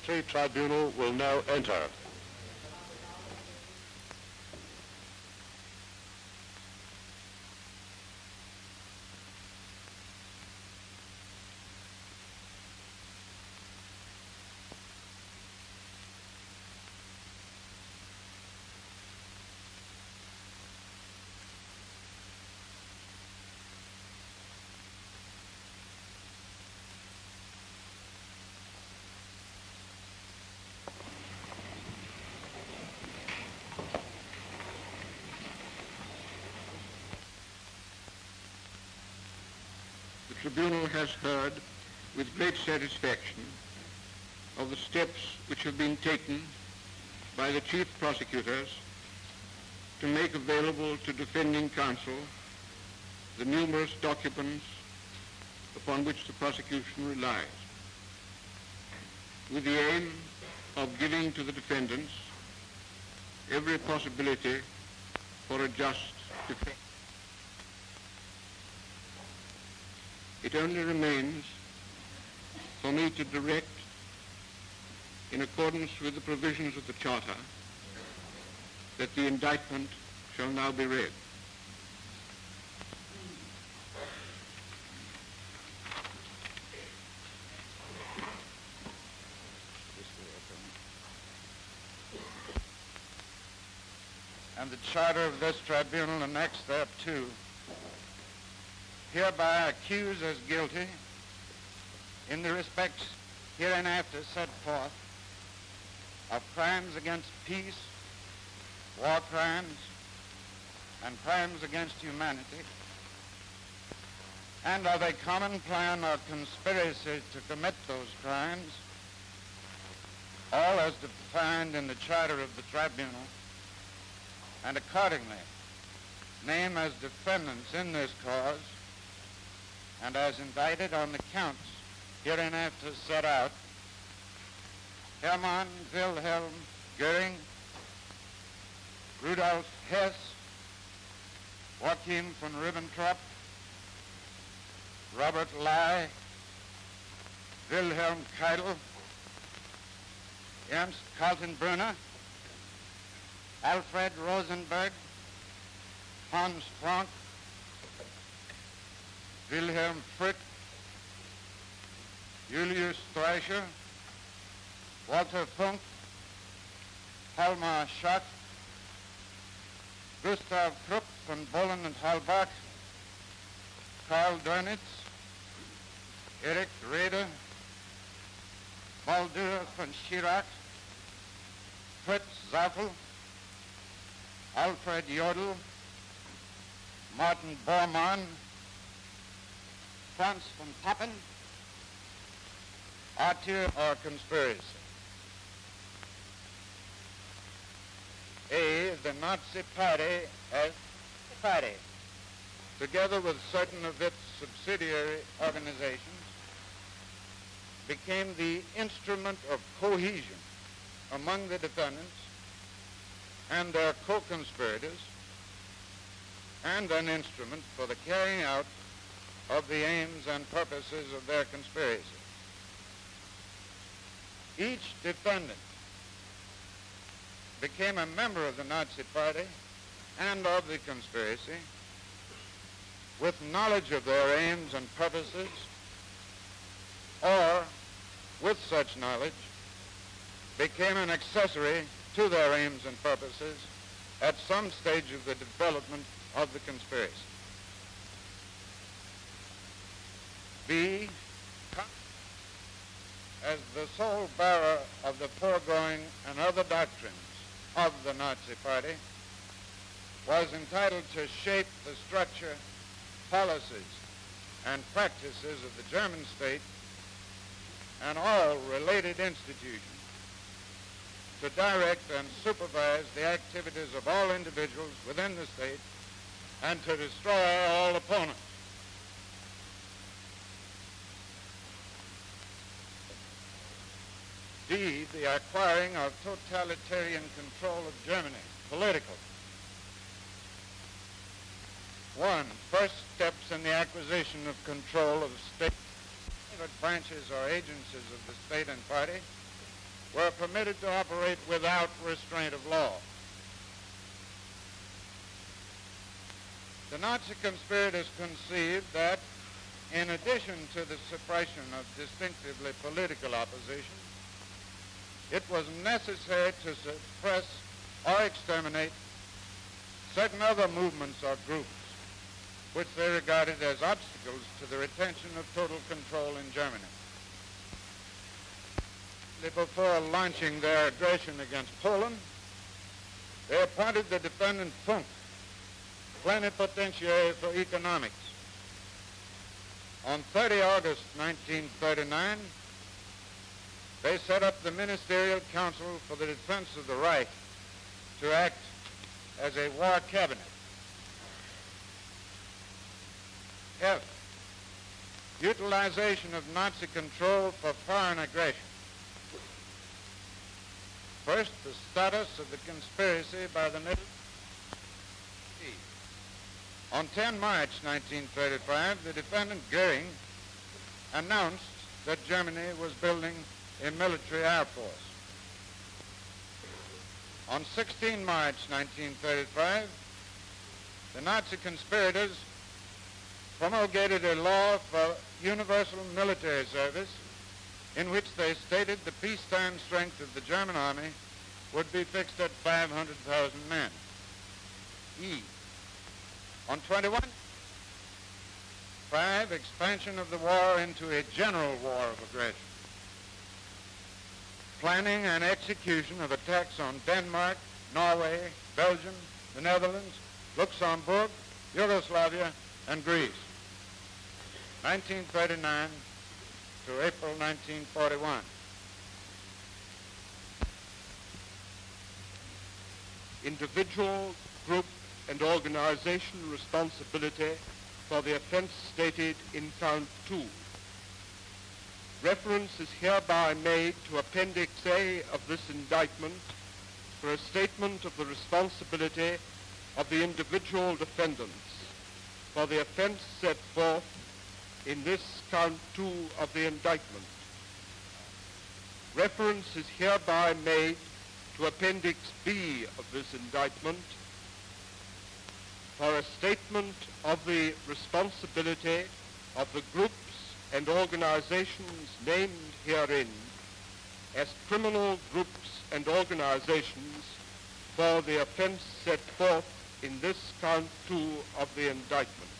Parliamentary Tribunal will now enter. The Tribunal has heard with great satisfaction of the steps which have been taken by the Chief Prosecutors to make available to defending counsel the numerous documents upon which the prosecution relies, with the aim of giving to the defendants every possibility for a just defense. It only remains for me to direct, in accordance with the provisions of the Charter, that the indictment shall now be read. And the Charter of this Tribunal annexed thereto hereby accuse as guilty in the respects hereinafter set forth of crimes against peace, war crimes, and crimes against humanity, and of a common plan or conspiracy to commit those crimes, all as defined in the Charter of the Tribunal, and accordingly name as defendants in this cause and as indicted on the counts hereinafter set out Hermann Wilhelm Göring, Rudolf Hess, Joachim von Ribbentrop, Robert Lai, Wilhelm Keidel, Ernst Kaltenbrunner, Alfred Rosenberg, Hans Frank, Wilhelm Frick, Julius Streicher, Walter Funk, Hjalmar Schacht, Gustav Krupp von Bohlen und Halbach, Karl Dönitz, Erich Raeder, Baldur von Schirach, Fritz Zaffel, Alfred Jodl, Martin Bormann, Franz von Papen, Arthur or conspiracy. A, the Nazi Party as a party, together with certain of its subsidiary organizations, became the instrument of cohesion among the defendants and their co-conspirators, and an instrument for the carrying out of the aims and purposes of their conspiracy. Each defendant became a member of the Nazi Party and of the conspiracy with knowledge of their aims and purposes, or with such knowledge became an accessory to their aims and purposes at some stage of the development of the conspiracy. B, as the sole bearer of the foregoing and other doctrines of the Nazi Party, was entitled to shape the structure, policies, and practices of the German state and all related institutions, to direct and supervise the activities of all individuals within the state and to destroy all opponents. D, the acquiring of totalitarian control of Germany, political. 1, first steps in the acquisition of control of state branches or agencies of the state and party were permitted to operate without restraint of law. The Nazi conspirators conceived that, in addition to the suppression of distinctively political opposition, it was necessary to suppress or exterminate certain other movements or groups which they regarded as obstacles to the retention of total control in Germany. Before launching their aggression against Poland, they appointed the defendant Funk plenipotentiary for economics. On 30 August 1939, they set up the Ministerial Council for the Defense of the Reich to act as a war cabinet. F. Utilization of Nazi control for foreign aggression. First, the status of the conspiracy by the Nazi. On 10 March 1935, the defendant Goering announced that Germany was building a military air force. On 16 March 1935, the Nazi conspirators promulgated a law for universal military service in which they stated the peacetime strength of the German army would be fixed at 500,000 men. E. On 21, 5, expansion of the war into a general war of aggression. Planning and execution of attacks on Denmark, Norway, Belgium, the Netherlands, Luxembourg, Yugoslavia, and Greece. 1939 to April 1941. Individual, group, and organization responsibility for the offense stated in count 2. Reference is hereby made to Appendix A of this indictment for a statement of the responsibility of the individual defendants for the offense set forth in this count 2 of the indictment. Reference is hereby made to Appendix B of this indictment for a statement of the responsibility of the groups and organizations named herein as criminal groups and organizations for the offense set forth in this count 2 of the indictment.